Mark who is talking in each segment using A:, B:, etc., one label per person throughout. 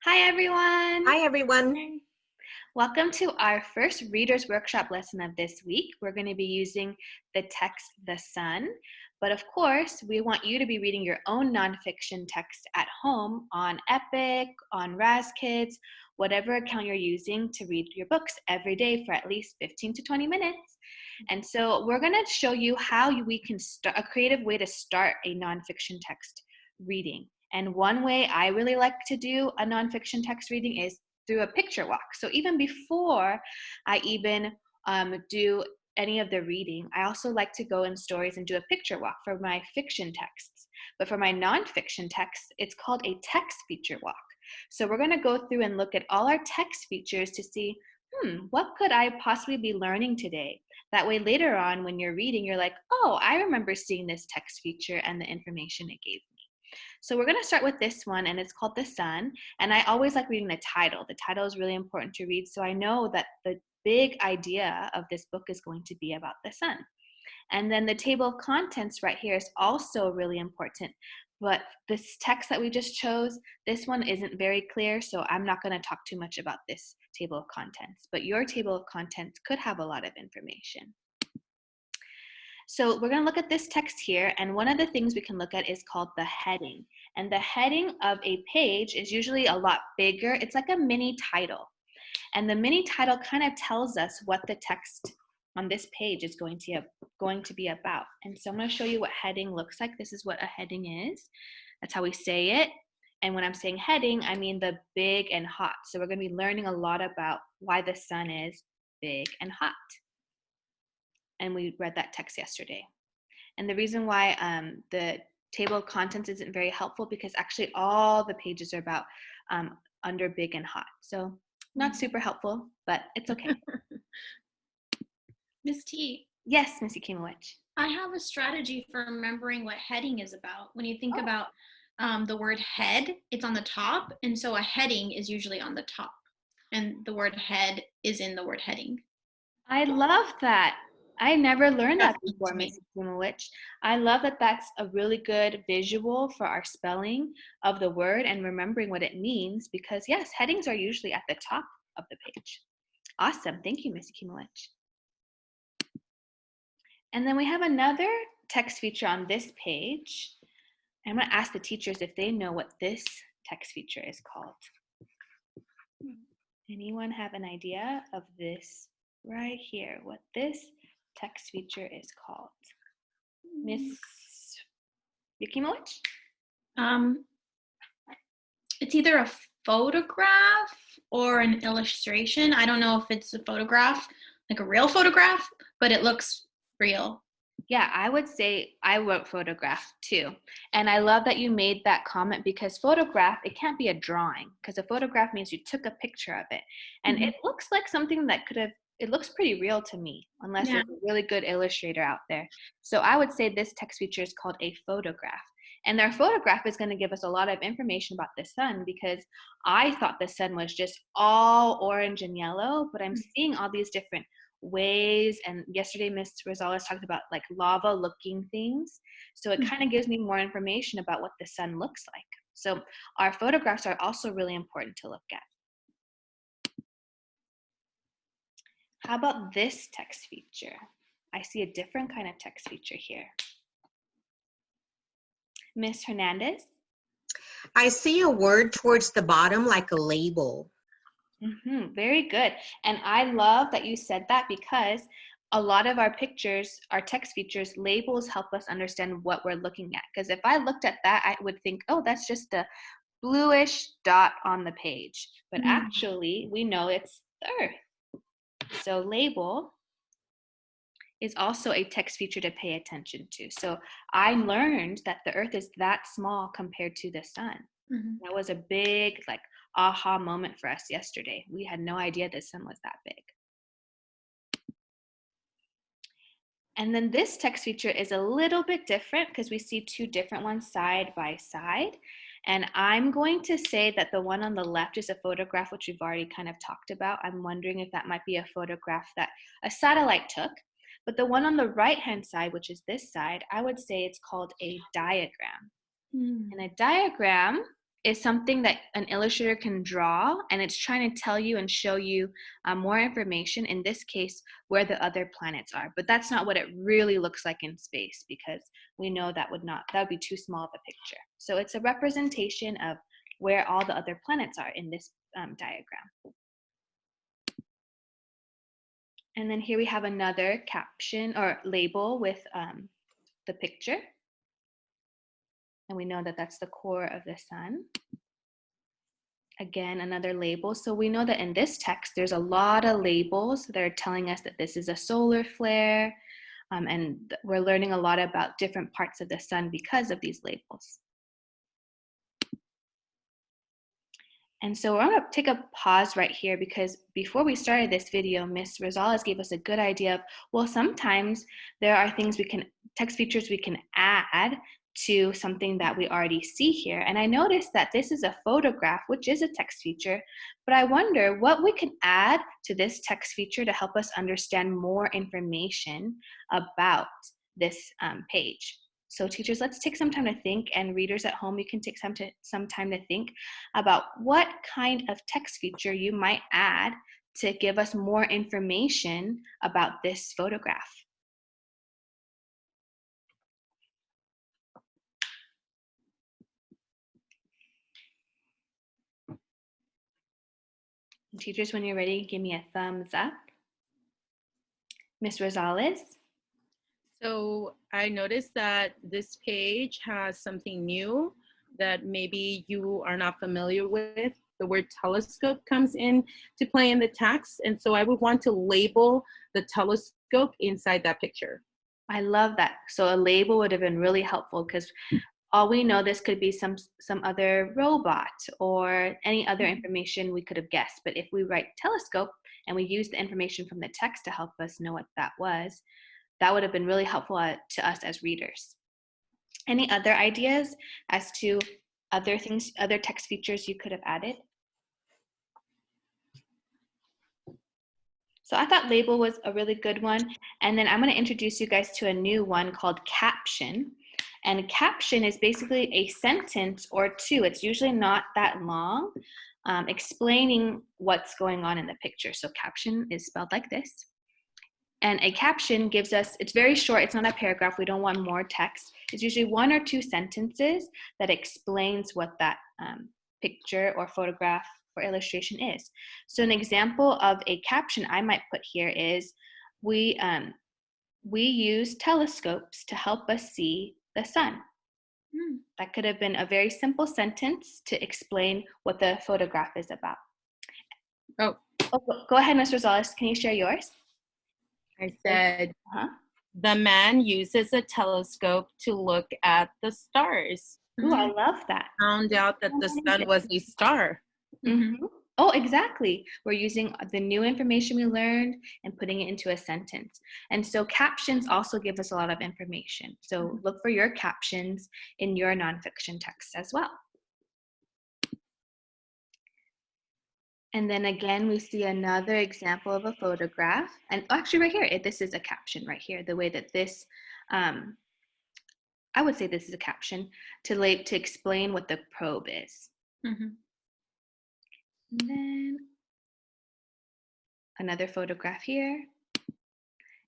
A: Hi, everyone.
B: Hi, everyone.
A: Welcome to our first Reader's Workshop lesson of this week. We're going to be using the text The Sun, but of course, we want you to be reading your own nonfiction text at home on Epic, on RazKids, whatever account you're using to read your books every day for at least 15 to 20 minutes. And so we're going to show you how we can start a creative way to start a nonfiction text reading. And one way I really like to do a nonfiction text reading is through a picture walk. So even before I even do any of the reading, I also like to go in stories and do a picture walk for my fiction texts. But for my nonfiction texts, it's called a text feature walk. So we're going to go through and look at all our text features to see, what could I possibly be learning today? That way later on when you're reading, you're like, oh, I remember seeing this text feature and the information it gave me. So we're going to start with this one, and it's called The Sun. And I always like reading the title. The title is really important to read, so I know that the big idea of this book is going to be about the sun. And then the table of contents right here is also really important. But this text that we just chose, this one isn't very clear, so I'm not going to talk too much about this table of contents. But your table of contents could have a lot of information. So we're going to look at this text here, and one of the things we can look at is called the heading. And the heading of a page is usually a lot bigger. It's like a mini title. And the mini title kind of tells us what the text on this page is going to be about. And so I'm going to show you what heading looks like. This is what a heading is. That's how we say it. And when I'm saying heading, I mean the big and hot. So we're going to be learning a lot about why the sun is big and hot. And we read that text yesterday. And the reason why the table of contents isn't very helpful because actually all the pages are about under big and hot. So not super helpful, but it's okay.
C: Miss T.
A: Yes, Missy Kimowich.
C: I have a strategy for remembering what heading is about. When you think about the word head, it's on the top, and so a heading is usually on the top, and the word head is in the word heading.
A: I love that. I never learned that before, Missy Kimowich. I love that that's a really good visual for our spelling of the word and remembering what it means because, yes, headings are usually at the top of the page. Awesome. Thank you, Missy Kimowich. And then we have another text feature on this page. I'm going to ask the teachers if they know what this text feature is called. Anyone have an idea of this right here, what this text feature is called? Miss Yakimowicz?
C: It's either a photograph or an illustration. I don't know if it's a photograph, like a real photograph, but it looks real.
A: Yeah, I would say I wrote photograph too. And I love that you made that comment because photograph, it can't be a drawing because a photograph means you took a picture of it. And it looks like something that it looks pretty real to me, unless there's a really good illustrator out there. So I would say this text feature is called a photograph. And our photograph is going to give us a lot of information about the sun because I thought the sun was just all orange and yellow, but I'm seeing all these different waves, and yesterday Miss Rosales talked about like lava looking things, so it kind of gives me more information about what the sun looks like. So our photographs are also really important to look at. How about this text feature? I see a different kind of text feature here. Miss Hernandez?
B: I see a word towards the bottom like a label.
A: Very good. And I love that you said that because a lot of our pictures, our text features, labels help us understand what we're looking at. Because if I looked at that, I would think, oh, that's just a bluish dot on the page. But actually, we know it's the earth. So label is also a text feature to pay attention to. So I learned that the earth is that small compared to the sun. That was a big, like, aha moment for us yesterday. We had no idea the sun was that big. And then this text feature is a little bit different because we see two different ones side by side. And I'm going to say that the one on the left is a photograph, which we've already kind of talked about. I'm wondering if that might be a photograph that a satellite took. But the one on the right-hand side, which is this side, I would say it's called a diagram. And a diagram is something that an illustrator can draw, and it's trying to tell you and show you more information, in this case, where the other planets are. But that's not what it really looks like in space, because we know that would be too small of a picture. So it's a representation of where all the other planets are in this diagram. And then here we have another caption or label with the picture. And we know that that's the core of the sun. Again, another label. So we know that in this text, there's a lot of labels that are telling us that this is a solar flare. And we're learning a lot about different parts of the sun because of these labels. And so I'm going to take a pause right here, because before we started this video, Ms. Rosales gave us a good idea of, well, sometimes there are text features we can add to something that we already see here. And I noticed that this is a photograph, which is a text feature, but I wonder what we can add to this text feature to help us understand more information about this page. So teachers, let's take some time to think, and readers at home, you can take some time to think about what kind of text feature you might add to give us more information about this photograph. Teachers, when you're ready, give me a thumbs up. Ms. Rosales?
D: So I noticed that this page has something new that maybe you are not familiar with. The word telescope comes in to play in the text. And so I would want to label the telescope inside that picture.
A: I love that. So a label would have been really helpful, because all we know, this could be some other robot or any other information we could have guessed. But if we write telescope and we use the information from the text to help us know what that was, that would have been really helpful to us as readers. Any other ideas as to other text features you could have added? So I thought label was a really good one. And then I'm going to introduce you guys to a new one called Caption. And Caption is basically a sentence or two. It's usually not that long, explaining what's going on in the picture. So Caption is spelled like this. And a caption gives us, it's very short, it's not a paragraph, we don't want more text. It's usually one or two sentences that explains what that picture or photograph or illustration is. So an example of a caption I might put here is, we use telescopes to help us see the sun. That could have been a very simple sentence to explain what the photograph is about. Oh, go ahead, Ms. Rosales, can you share yours?
D: I said, the man uses a telescope to look at the stars.
A: Ooh, I love that.
D: Found out that the sun was a star.
A: Mm-hmm. Oh, exactly. We're using the new information we learned and putting it into a sentence. And so captions also give us a lot of information. So look for your captions in your nonfiction text as well. And then again, we see another example of a photograph. And actually right here, this is a caption right here, the way that this, I would say this is a caption to explain what the probe is. And then another photograph here.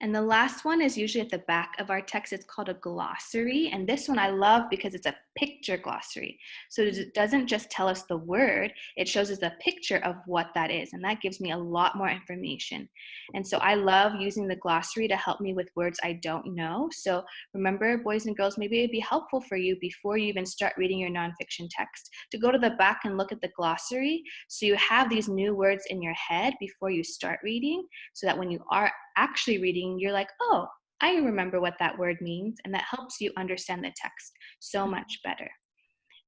A: And the last one is usually at the back of our text. It's called a glossary. And this one I love because it's a picture glossary. So it doesn't just tell us the word, it shows us a picture of what that is. And that gives me a lot more information. And so I love using the glossary to help me with words I don't know. So remember, boys and girls, maybe it'd be helpful for you before you even start reading your nonfiction text to go to the back and look at the glossary. So you have these new words in your head before you start reading, so that when you are actually reading, you're like, oh, I remember what that word means, and that helps you understand the text so much better.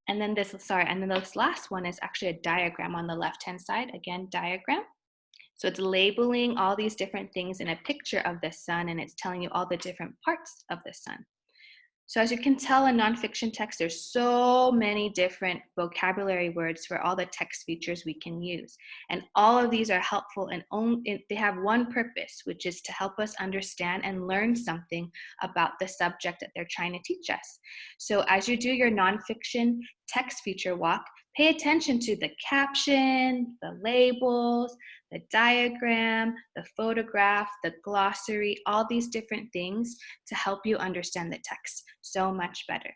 A: And then this last one is actually a diagram on the left-hand side. Again, diagram. So it's labeling all these different things in a picture of the sun, and it's telling you all the different parts of the sun. So as you can tell in nonfiction text, there's so many different vocabulary words for all the text features we can use. And all of these are helpful, and they have one purpose, which is to help us understand and learn something about the subject that they're trying to teach us. So as you do your nonfiction text feature walk, pay attention to the caption, the labels, the diagram, the photograph, the glossary, all these different things to help you understand the text so much better.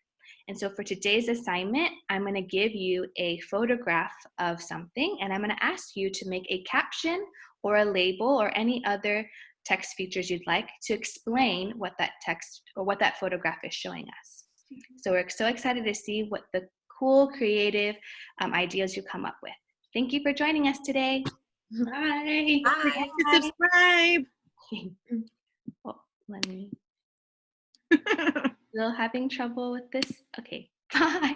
A: And so for today's assignment, I'm going to give you a photograph of something, and I'm going to ask you to make a caption or a label or any other text features you'd like to explain what that text or what that photograph is showing us. So we're so excited to see what the cool, creative ideas you come up with. Thank you for joining us today.
C: Bye.
B: Bye.
D: Subscribe.
A: Oh, let me. Still having trouble with this? Okay, bye.